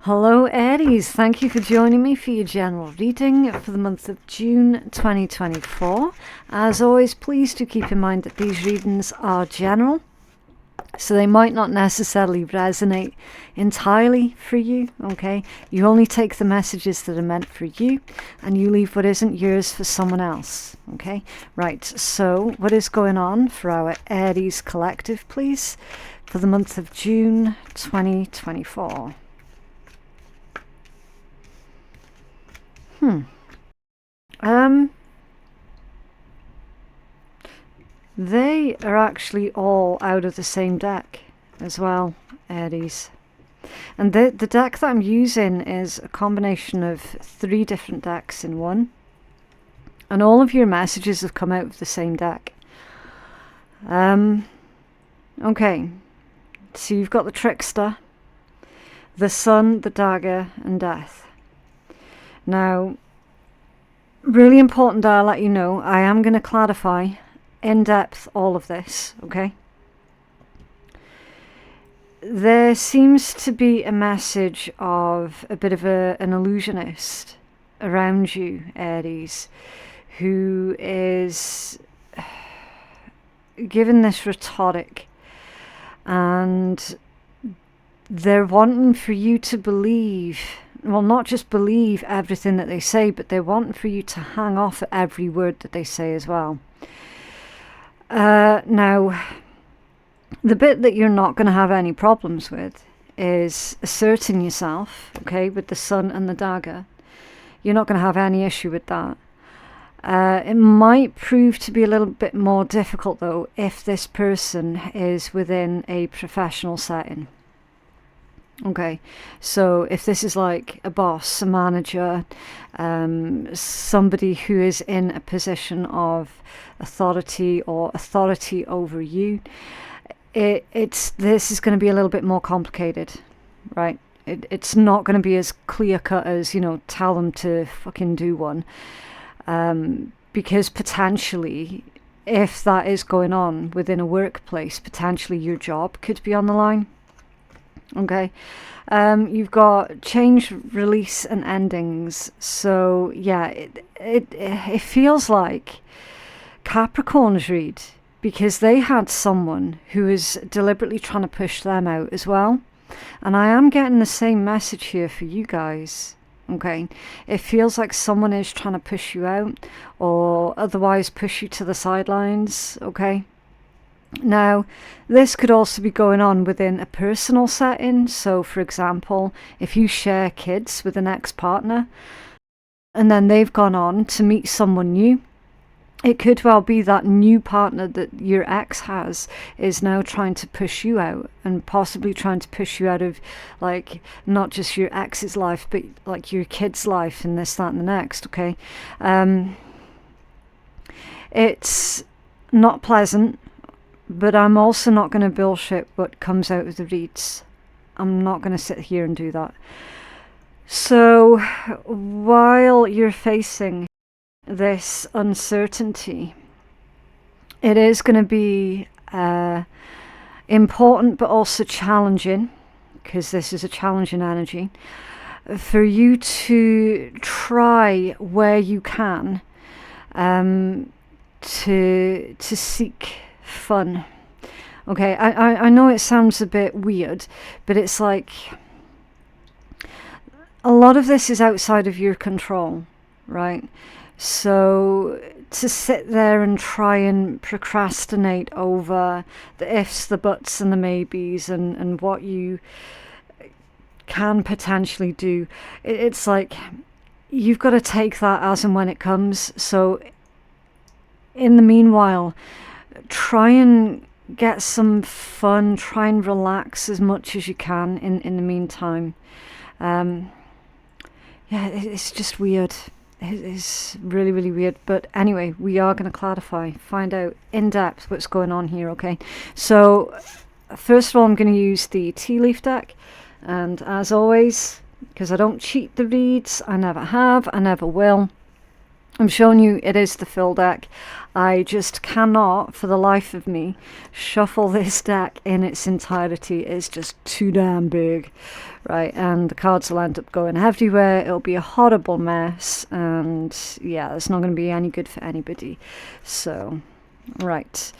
Hello Aries, thank you for joining me for your general reading for the month of June 2024. As always, please do keep in mind that these readings are general, so they might not necessarily resonate entirely for you, okay? You only take the messages that are meant for you, and you leave what isn't yours for someone else, okay? Right, so what is going on for our Aries collective, please, for the month of June 2024? They are actually all out of the same deck as well, Aries. And the deck that I'm using is a combination of 3 different decks in one. And all of your messages have come out of the same deck. Okay, so you've got the Trickster, the Sun, the Dagger, and Death. Now, really important that I let you know, I am going to clarify in depth all of this, okay? There seems to be a message of a bit of an illusionist around you, Aries, who is given this rhetoric, and they're wanting for you to believe, well, not just believe everything that they say, but they want for you to hang off at every word that they say as well. Now, the bit that you're not going to have any problems with is asserting yourself, okay, with the Sun and the Dagger. You're not going to have any issue with that. It might prove to be a little bit more difficult, though, if this person is within a professional setting. Okay, so if this is like a boss, a manager, somebody who is in a position of authority or authority over you, this is going to be a little bit more complicated, right? It's not going to be as clear cut as, tell them to fucking do one, because potentially, if that is going on within a workplace, potentially your job could be on the line. Okay, you've got change, release, and endings. So yeah, it feels like Capricorns read, because they had someone who is deliberately trying to push them out as well. And I am getting the same message here for you guys. Okay, it feels like someone is trying to push you out, or otherwise push you to the sidelines. Okay. Now, this could also be going on within a personal setting. So, for example, if you share kids with an ex-partner and then they've gone on to meet someone new, it could well be that new partner that your ex has is now trying to push you out, and possibly trying to push you out of, like, not just your ex's life, but like your kid's life, and this, that, and the next. Okay, it's not pleasant. But I'm also not going to bullshit what comes out of the reads. I'm not going to sit here and do that. So, while you're facing this uncertainty, it is going to be important but also challenging, because this is a challenging energy, for you to try where you can to seek fun. Okay, I know it sounds a bit weird, but it's like a lot of this is outside of your control, right? So to sit there and try and procrastinate over the ifs, the buts, and the maybes, and what you can potentially do, it's like you've got to take that as and when it comes. So in the meanwhile, try and get some fun, try and relax as much as you can in the meantime. Yeah, it's just weird. It's really, really weird. But anyway, we are going to clarify, find out in depth what's going on here, okay? So, first of all, I'm going to use the tea leaf deck. And as always, because I don't cheat the reads, I never have, I never will, I'm showing you it is the full deck. I just cannot, for the life of me, shuffle this deck in its entirety. It's just too damn big, right? And the cards will end up going everywhere. It'll be a horrible mess, and yeah, it's not going to be any good for anybody. So, right.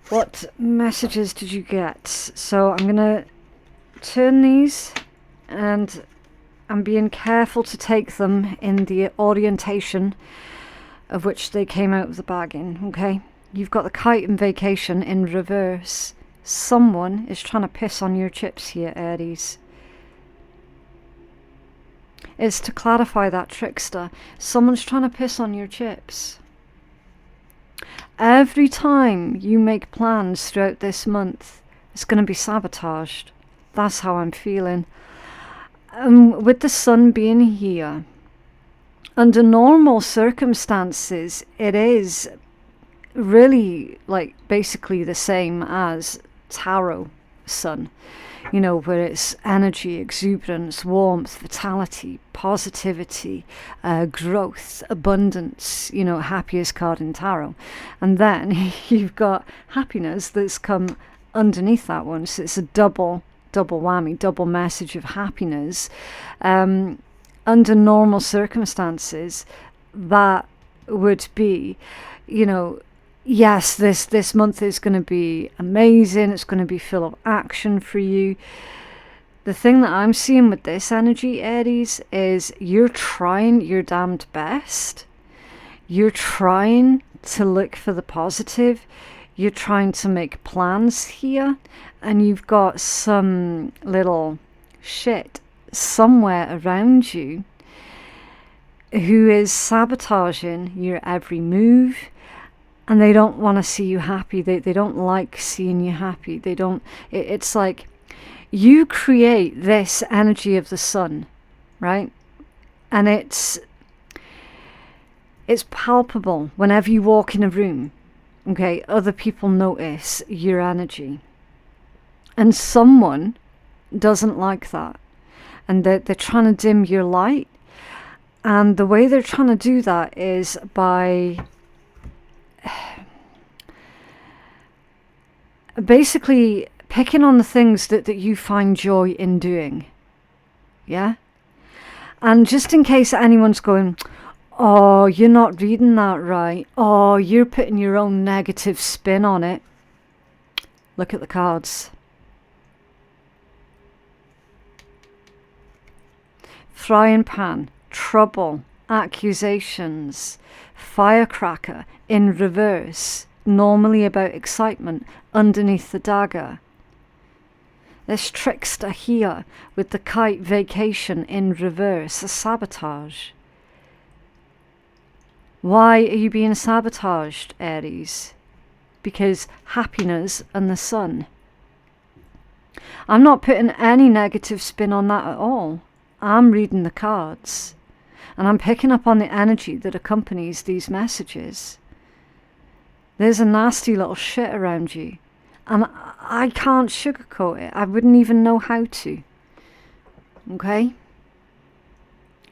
What messages did you get? So I'm going to turn these, and I'm being careful to take them in the orientation of which they came out of the bag in, okay? You've got the kite and vacation in reverse. Someone is trying to piss on your chips here, Aries. It's to clarify that, trickster. Someone's trying to piss on your chips. Every time you make plans throughout this month, it's going to be sabotaged. That's how I'm feeling. With the sun being here, under normal circumstances, it is really like basically the same as tarot sun, you know, where it's energy, exuberance, warmth, vitality, positivity, growth, abundance, you know, happiest card in tarot. And then you've got happiness that's come underneath that one, so it's a double whammy, double message of happiness. Under normal circumstances, that would be, you know, yes, this month is going to be amazing. It's going to be full of action for you. The thing that I'm seeing with this energy, Aries, is you're trying your damned best. You're trying to look for the positive. You're trying to make plans here, and you've got some little shit somewhere around you who is sabotaging your every move, and they don't want to see you happy. They don't like seeing you happy. They don't. It's like you create this energy of the sun, right? And it's palpable whenever you walk in a room. Okay, other people notice your energy, and someone doesn't like that, and they're trying to dim your light. And the way they're trying to do that is by basically picking on the things that you find joy in doing. Yeah? And just in case anyone's going, oh, you're not reading that right. Oh, you're putting your own negative spin on it. Look at the cards. Frying pan, trouble, accusations, firecracker in reverse, normally about excitement, underneath the dagger. This trickster here with the kite vacation in reverse, a sabotage. Why are you being sabotaged, Aries? Because happiness and the sun. I'm not putting any negative spin on that at all. I'm reading the cards, and I'm picking up on the energy that accompanies these messages. There's a nasty little shit around you, and I can't sugarcoat it. I wouldn't even know how to. Okay?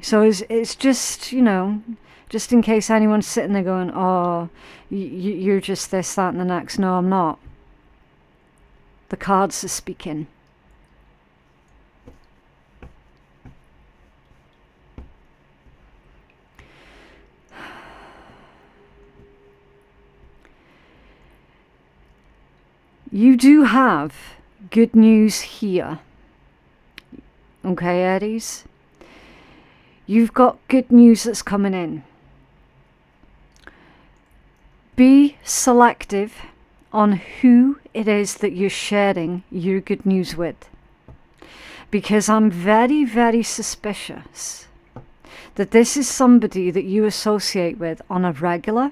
So it's just, you know, just in case anyone's sitting there going, oh, you're just this, that, and the next. No, I'm not. The cards are speaking. You do have good news here. Okay, Aries? You've got good news that's coming in. Be selective on who it is that you're sharing your good news with. Because I'm very, very suspicious that this is somebody that you associate with on a regular,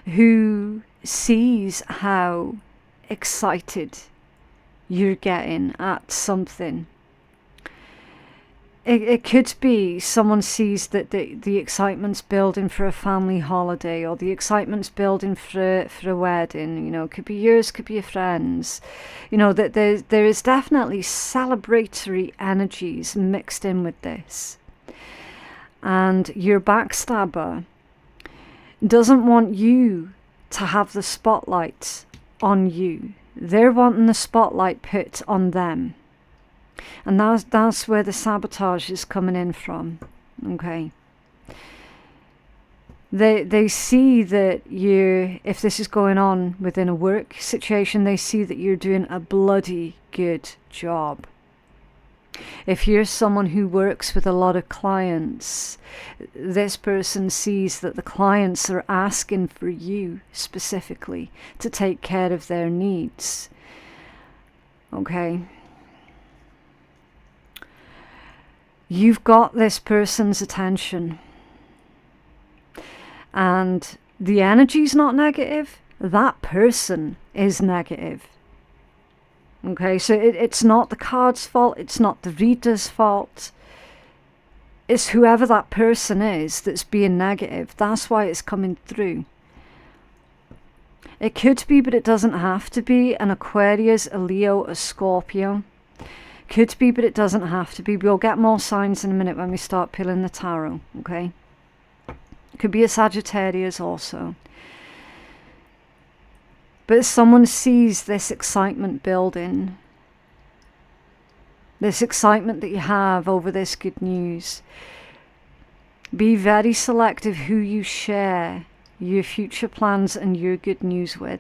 who sees how excited you're getting at something. It could be someone sees that the excitement's building for a family holiday, or the excitement's building for a wedding. You know, it could be yours, could be your friends. You know, that there is definitely celebratory energies mixed in with this. And your backstabber doesn't want you to have the spotlight on you. They're wanting the spotlight put on them. And that's where the sabotage is coming in from. Okay. They see that if this is going on within a work situation, they see that you're doing a bloody good job. If you're someone who works with a lot of clients, this person sees that the clients are asking for you specifically to take care of their needs. Okay. You've got this person's attention. And the energy's not negative. That person is negative. Okay, so it's not the card's fault. It's not the reader's fault. It's whoever that person is that's being negative. That's why it's coming through. It could be, but it doesn't have to be, an Aquarius, a Leo, a Scorpio. Could be, but it doesn't have to be. We'll get more signs in a minute when we start pulling the tarot, okay? Could be a Sagittarius also. But someone sees this excitement building. This excitement that you have over this good news. Be very selective who you share your future plans and your good news with.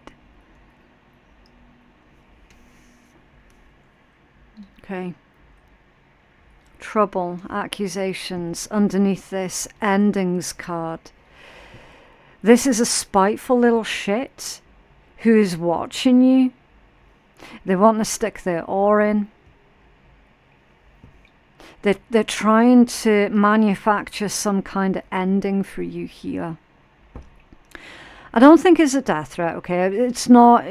Okay. Trouble, accusations, underneath this endings card. This is a spiteful little shit who is watching you. They want to stick their oar in. They're trying to manufacture some kind of ending for you here. I don't think it's a death threat, okay? It's not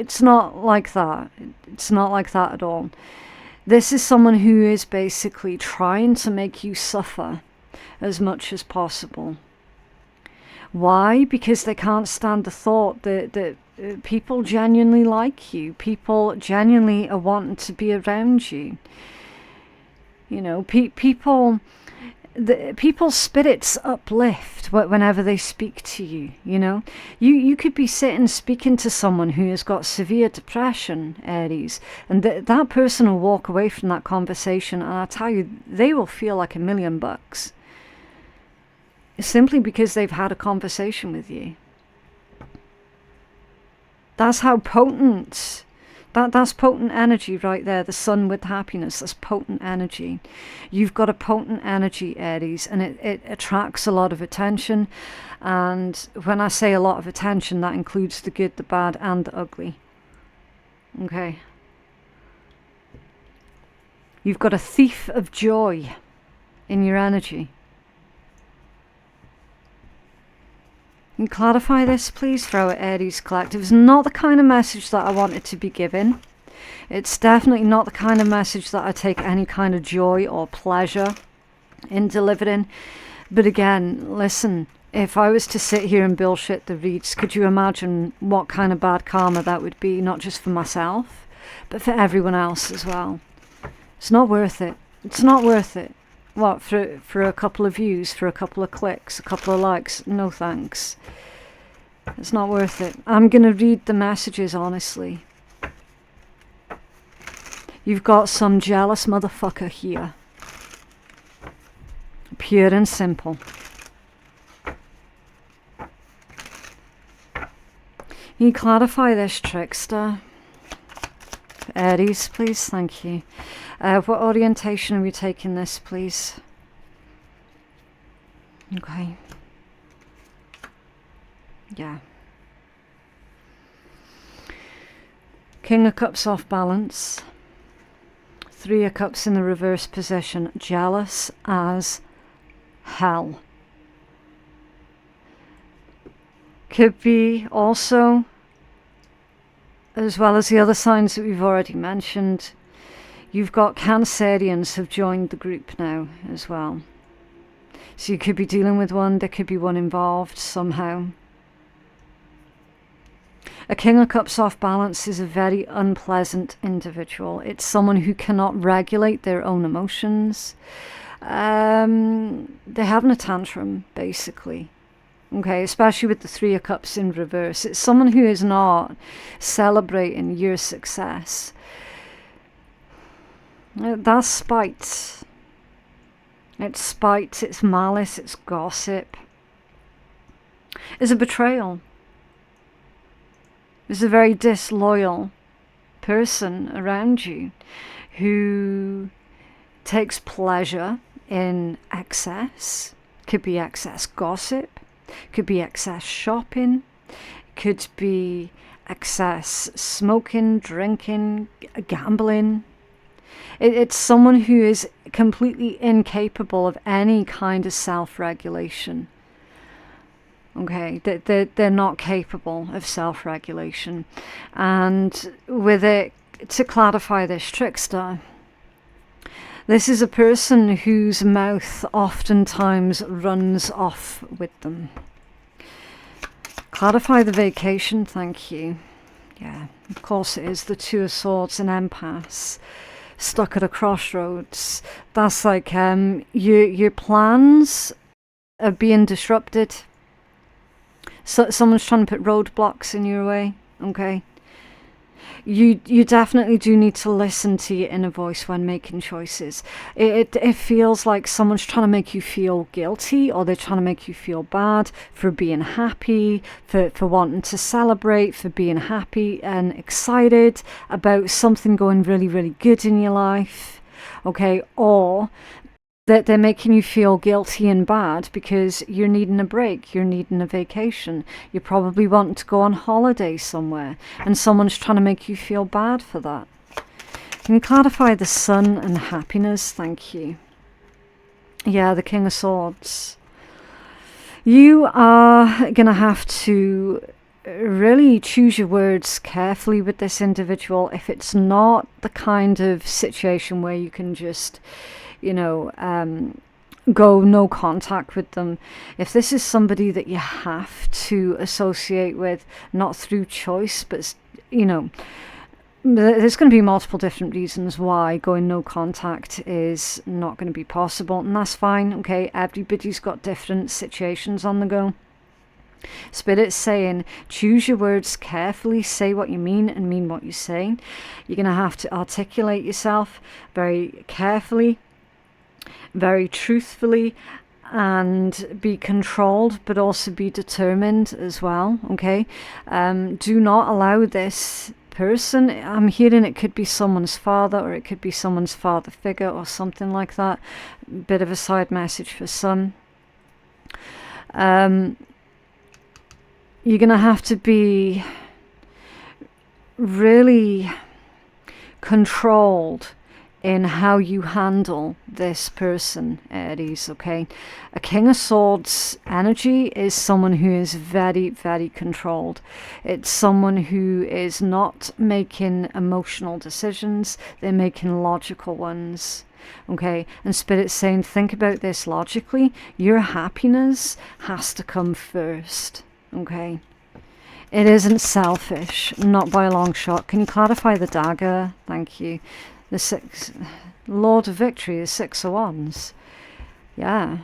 like that. It's not like that at all. This is someone who is basically trying to make you suffer as much as possible. Why? Because they can't stand the thought that people genuinely like you. People genuinely are wanting to be around you. You know, people's spirits uplift whenever they speak to you, you know. You could be sitting speaking to someone who has got severe depression, Aries, and that person will walk away from that conversation, and I tell you, they will feel like $1,000,000. Simply because they've had a conversation with you. That's how potent... That's potent energy right there. The sun with happiness. That's potent energy. You've got a potent energy, Aries, and it attracts a lot of attention. And when I say a lot of attention, that includes the good, the bad, and the ugly. Okay. You've got a thief of joy in your energy. Can you clarify this, please, for our Aries collective? It's not the kind of message that I wanted to be given. It's definitely not the kind of message that I take any kind of joy or pleasure in delivering. But again, listen, if I was to sit here and bullshit the reads, could you imagine what kind of bad karma that would be, not just for myself, but for everyone else as well? It's not worth it. It's not worth it. What, for a couple of views, for a couple of clicks, a couple of likes? No thanks. It's not worth it. I'm going to read the messages honestly. You've got some jealous motherfucker here. Pure and simple. Can you clarify this, trickster? Aries, please, thank you. What orientation are we taking this, please? Okay. Yeah. King of Cups off balance. 3 of Cups in the reverse position. Jealous as hell. Could be also, as well as the other signs that we've already mentioned, you've got Cancerians have joined the group now as well. So you could be dealing with one, there could be one involved somehow. A King of Cups off balance is a very unpleasant individual. It's someone who cannot regulate their own emotions. They're having a tantrum, basically. Okay, especially with the Three of Cups in reverse. It's someone who is not celebrating your success. That's spite. It's spite, it's malice, it's gossip. It's a betrayal. It's a very disloyal person around you who takes pleasure in excess. Could be excess gossip, could be excess shopping, could be excess smoking, drinking, gambling. It's someone who is completely incapable of any kind of self-regulation. Okay, they're not capable of self-regulation. And with it, to clarify this trickster, this is a person whose mouth oftentimes runs off with them. Clarify the vacation, thank you. Yeah, of course it is the Two of Swords, an empath, stuck at a crossroads. That's like your plans are being disrupted. So someone's trying to put roadblocks in your way, okay? You definitely do need to listen to your inner voice when making choices. It feels like someone's trying to make you feel guilty, or they're trying to make you feel bad for being happy, for wanting to celebrate, for being happy and excited about something going really, really good in your life, okay? Or that they're making you feel guilty and bad because you're needing a break, you're needing a vacation, you're probably wanting to go on holiday somewhere, and someone's trying to make you feel bad for that. Can you clarify the Sun and happiness? Thank you. Yeah, the King of Swords. You are going to have to really choose your words carefully with this individual if it's not the kind of situation where you can just, you know, go no contact with them. If this is somebody that you have to associate with, not through choice, but, you know, there's going to be multiple different reasons why going no contact is not going to be possible, and that's fine, okay? Everybody's got different situations on the go. Spirit's saying, choose your words carefully, say what you mean and mean what you say. You're going to have to articulate yourself very carefully, very truthfully, and be controlled, but also be determined as well, okay? Do not allow this person, I'm hearing it could be someone's father, or it could be someone's father figure or something like that. Bit of a side message for some. You're gonna have to be really controlled in how you handle this person, Aries, okay? A King of Swords energy is someone who is very, very controlled. It's someone who is not making emotional decisions, they're making logical ones, okay? And Spirit's saying, think about this logically. Your happiness has to come first, okay? It isn't selfish, not by a long shot. Can you clarify the dagger? Thank you. The six, Lord of Victory is 6 of Wands. Yeah.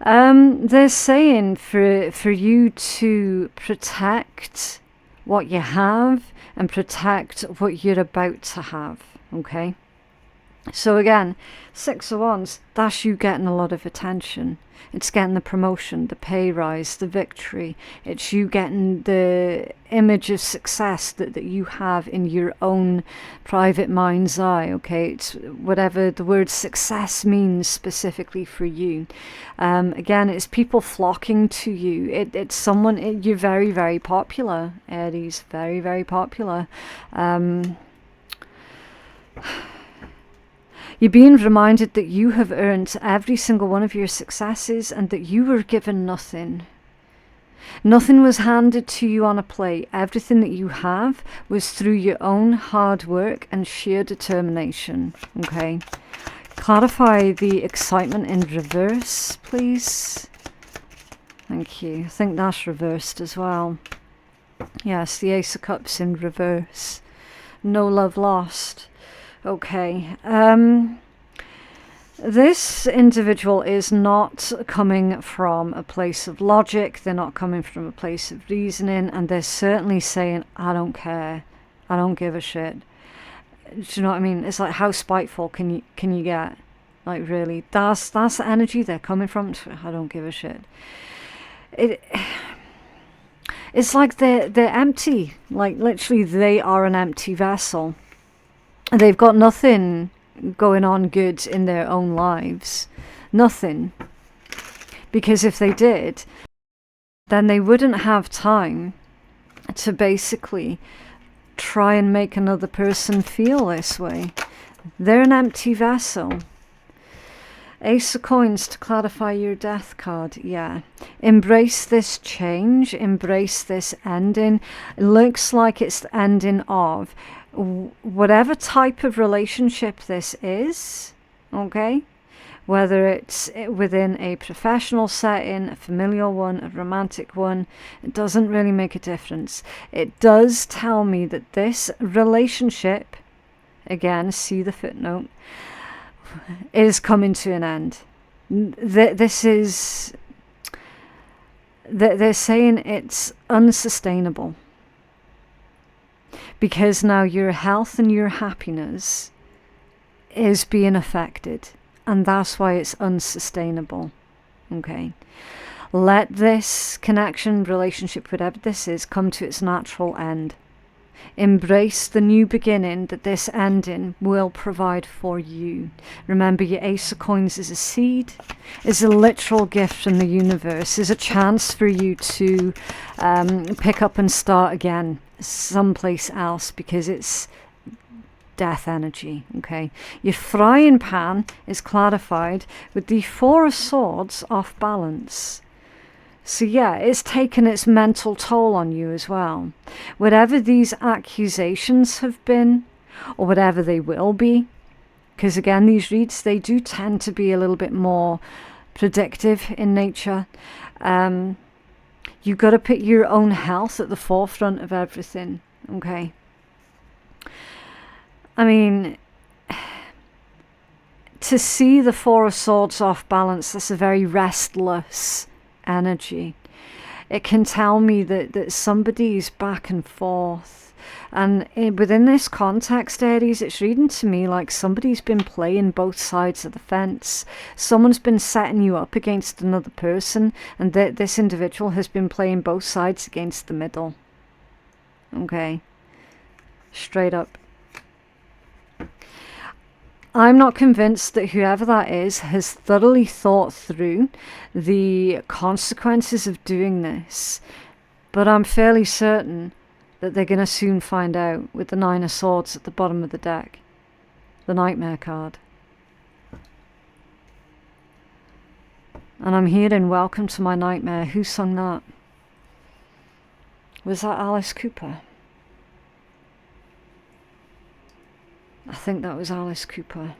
They're saying for you to protect what you have and protect what you're about to have, okay? So again, 6 of Wands, that's you getting a lot of attention. It's getting the promotion, the pay rise, the victory. It's you getting the image of success that you have in your own private mind's eye, okay? It's whatever the word success means specifically for you. Again, it's people flocking to you. It's someone, you're very, very popular, Aries, very, very popular. You're being reminded that you have earned every single one of your successes and that you were given nothing. Nothing was handed to you on a plate. Everything that you have was through your own hard work and sheer determination. Okay. Clarify the excitement in reverse, please. Thank you. I think that's reversed as well. Yes, the Ace of Cups in reverse. No love lost. Okay, This individual is not coming from a place of logic, they're not coming from a place of reasoning, and they're certainly saying, I don't care, I don't give a shit. Do you know what I mean? It's like, how spiteful can you get? Like, really, that's the energy they're coming from. I don't give a shit. It's like they're empty. Like, literally, they are an empty vessel. They've got nothing going on good in their own lives. Nothing. Because if they did, then they wouldn't have time to basically try and make another person feel this way. They're an empty vessel. Ace of Coins to clarify your death card. Yeah. Embrace this change. Embrace this ending. It looks like it's the ending of whatever type of relationship this is. Okay? Whether it's within a professional setting, a familial one, a romantic one, it doesn't really make a difference. It does tell me that this relationship, again, see the footnote, is coming to an end. This is... They're saying it's unsustainable. Because now your health and your happiness is being affected. And that's why it's unsustainable. Okay. Let this connection, relationship, whatever this is, come to its natural end. Embrace the new beginning that this ending will provide for you. Remember, your Ace of Coins is a seed, is a literal gift from the universe, is a chance for you to pick up and start again someplace else, because it's death energy. Okay, your frying pan is clarified with the Four of Swords off balance. So yeah, it's taken its mental toll on you as well. Whatever these accusations have been, or whatever they will be, because again, these reads, they do tend to be a little bit more predictive in nature. You've got to put your own health at the forefront of everything. Okay. I mean, to see the Four of Swords off balance, that's a very restless energy. It can tell me that somebody's back and forth. And within this context, Aries, it's reading to me like somebody's been playing both sides of the fence. Someone's been setting you up against another person, and this individual has been playing both sides against the middle. Okay. Straight up. I'm not convinced that whoever that is has thoroughly thought through the consequences of doing this, but I'm fairly certain that they're going to soon find out with the Nine of Swords at the bottom of the deck, the Nightmare card. And I'm hearing Welcome to My Nightmare. Who sung that? Was that Alice Cooper? I think that was Alice Cooper.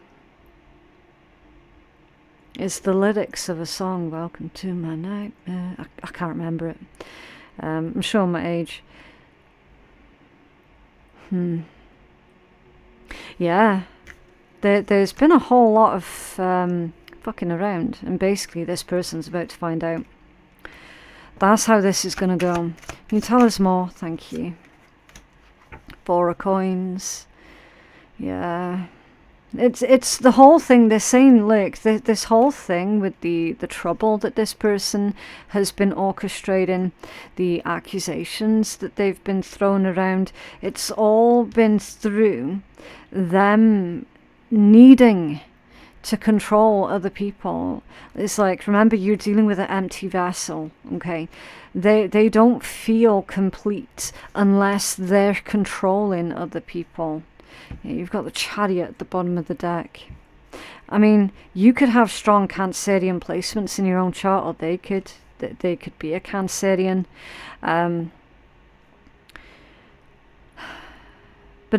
It's the lyrics of a song, Welcome to My Nightmare. I can't remember it. I'm showing my age. Yeah. There's been a whole lot of fucking around, and basically this person's about to find out. That's how this is going to go. Can you tell us more? Thank you. Four of Coins. Yeah, it's the whole thing. They're saying, look, this whole thing with the trouble that this person has been orchestrating, the accusations that they've been thrown around, it's all been through them needing to control other people. It's like, remember, you're dealing with an empty vessel, okay? They don't feel complete unless they're controlling other people. Yeah, you've got the Chariot at the bottom of the deck. I mean, you could have strong Cancerian placements in your own chart, or they could be a Cancerian. But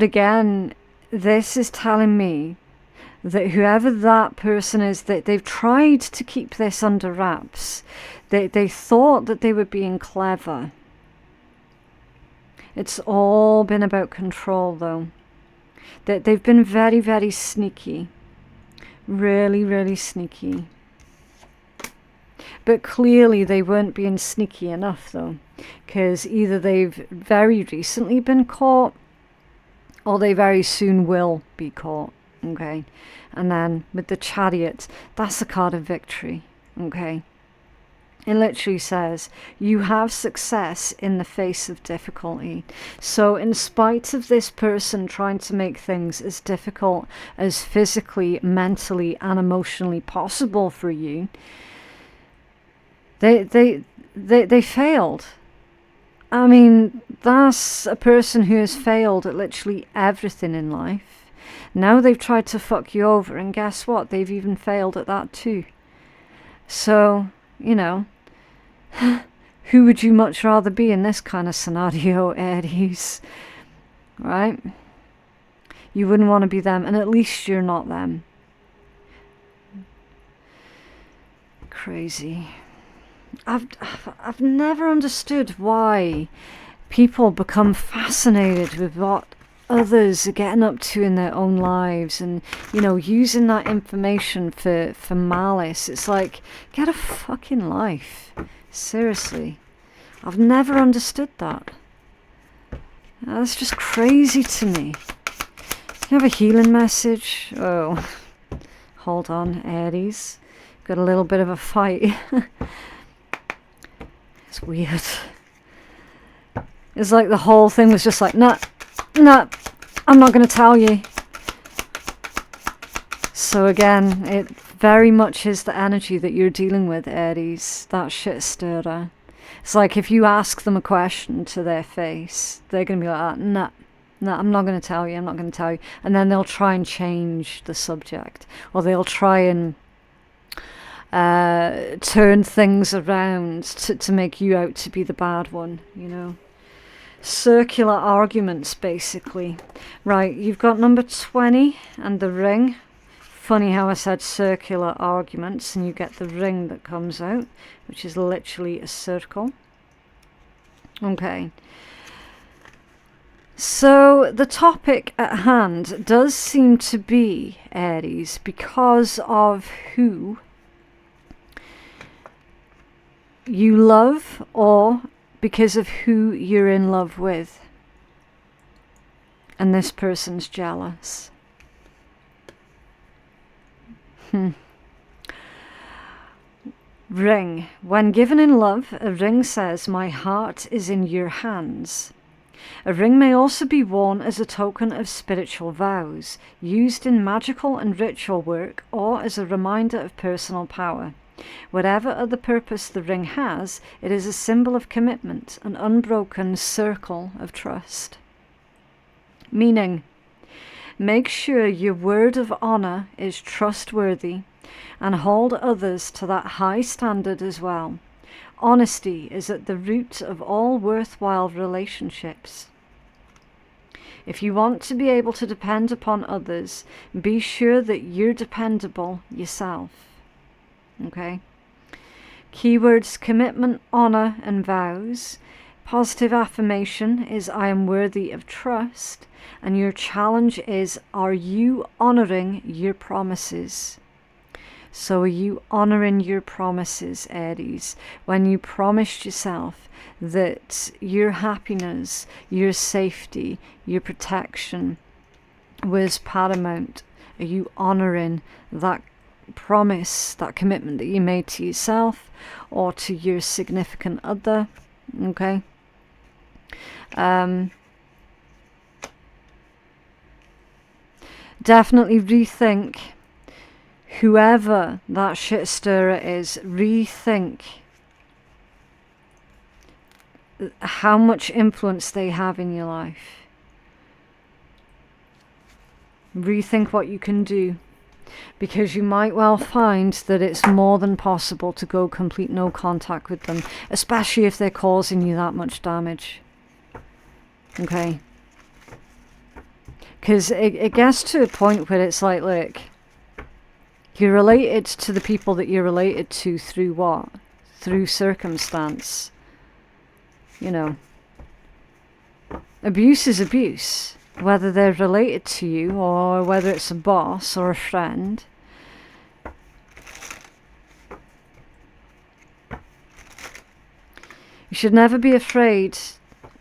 again, this is telling me that whoever that person is, that they've tried to keep this under wraps. They thought that they were being clever. It's all been about control, though. They've been very, very sneaky Really, really sneaky. But clearly they weren't being sneaky enough though, because either they've very recently been caught or they very soon will be caught. Okay, and then with the Chariot, that's a card of victory. Okay, it literally says you have success in the face of difficulty. So in spite of this person trying to make things as difficult as physically, mentally and emotionally possible for you, they failed. I mean, that's a person who has failed at literally everything in life. Now they've tried to fuck you over, and guess what? They've even failed at that too. So, you know, who would you much rather be in this kind of scenario, Aries? Right? You wouldn't want to be them, and at least you're not them. Crazy. I've never understood why people become fascinated with what others are getting up to in their own lives, and you know, using that information for malice. It's like, get a fucking life. Seriously, I've never understood that. That's just crazy to me. You have a healing message? Oh, hold on, Aries. Got a little bit of a fight. It's weird. It's like the whole thing was just like, nah, I'm not going to tell you. So again, it very much is the energy that you're dealing with, Aries, that shit stirrer. It's like if you ask them a question to their face, they're going to be like, nah, I'm not going to tell you, I'm not going to tell you. And then they'll try and change the subject, or they'll try and turn things around to make you out to be the bad one, you know. Circular arguments, basically. Right, you've got number 20 and the ring. Funny how I said circular arguments and you get the ring that comes out, which is literally a circle. Okay. So the topic at hand does seem to be, Aries, because of who you love or because of who you're in love with. And this person's jealous. Ring. When given in love, a ring says, "My heart is in your hands." A ring may also be worn as a token of spiritual vows, used in magical and ritual work, or as a reminder of personal power. Whatever other purpose the ring has, it is a symbol of commitment, an unbroken circle of trust. Meaning, make sure your word of honor is trustworthy and hold others to that high standard as well. Honesty is at the root of all worthwhile relationships. If you want to be able to depend upon others, be sure that you're dependable yourself. Okay? Keywords: commitment, honor, and vows. Positive affirmation is I am worthy of trust. And your challenge is, are you honoring your promises? So are you honoring your promises, Aries, when you promised yourself that your happiness, your safety, your protection was paramount? Are you honoring that promise, that commitment that you made to yourself or to your significant other? Okay. Definitely rethink, whoever that shit stirrer is, rethink how much influence they have in your life. Rethink what you can do, because you might well find that it's more than possible to go complete no contact with them, especially if they're causing you that much damage. Okay? Because it gets to a point where it's like, look, you're related to the people that you're related to through what? Through circumstance. You know. Abuse is abuse. Whether they're related to you or whether it's a boss or a friend. You should never be afraid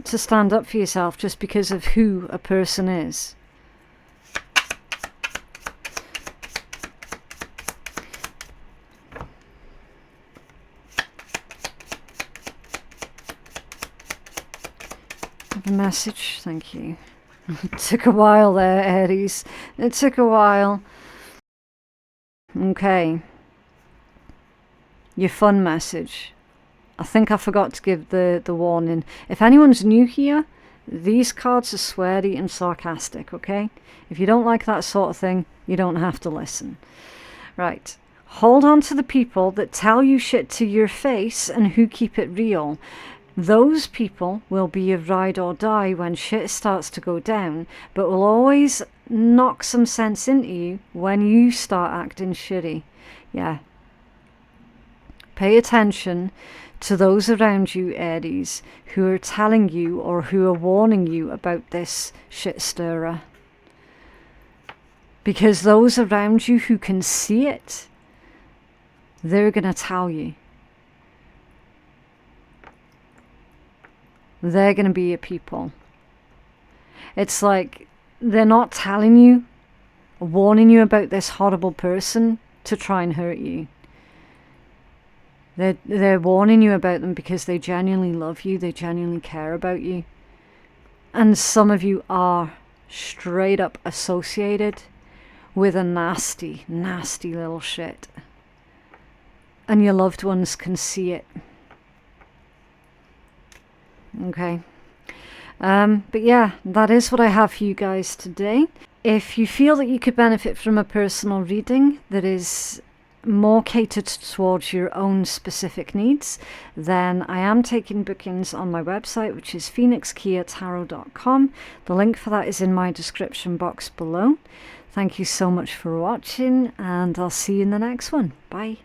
to stand up for yourself just because of who a person is. A message, thank you. It took a while there, Aries. It took a while. Okay. Your fun message. I think I forgot to give the warning. If anyone's new here, these cards are sweary and sarcastic, okay? If you don't like that sort of thing, you don't have to listen. Right. Hold on to the people that tell you shit to your face and who keep it real. Those people will be your ride or die when shit starts to go down, but will always knock some sense into you when you start acting shitty. Yeah. Pay attention to those around you, Aries, who are telling you or who are warning you about this shit stirrer. Because those around you who can see it, they're going to tell you. They're going to be your people. It's like they're not telling you, warning you about this horrible person to try and hurt you. They're warning you about them because they genuinely love you. They genuinely care about you. And some of you are straight up associated with a nasty, nasty little shit. And your loved ones can see it. Okay. But yeah, that is what I have for you guys today. If you feel that you could benefit from a personal reading that is more catered towards your own specific needs, then I am taking bookings on my website, which is phoenixkeiatarot.com. The link for that is in my description box below. Thank you so much for watching, and I'll see you in the next one. Bye.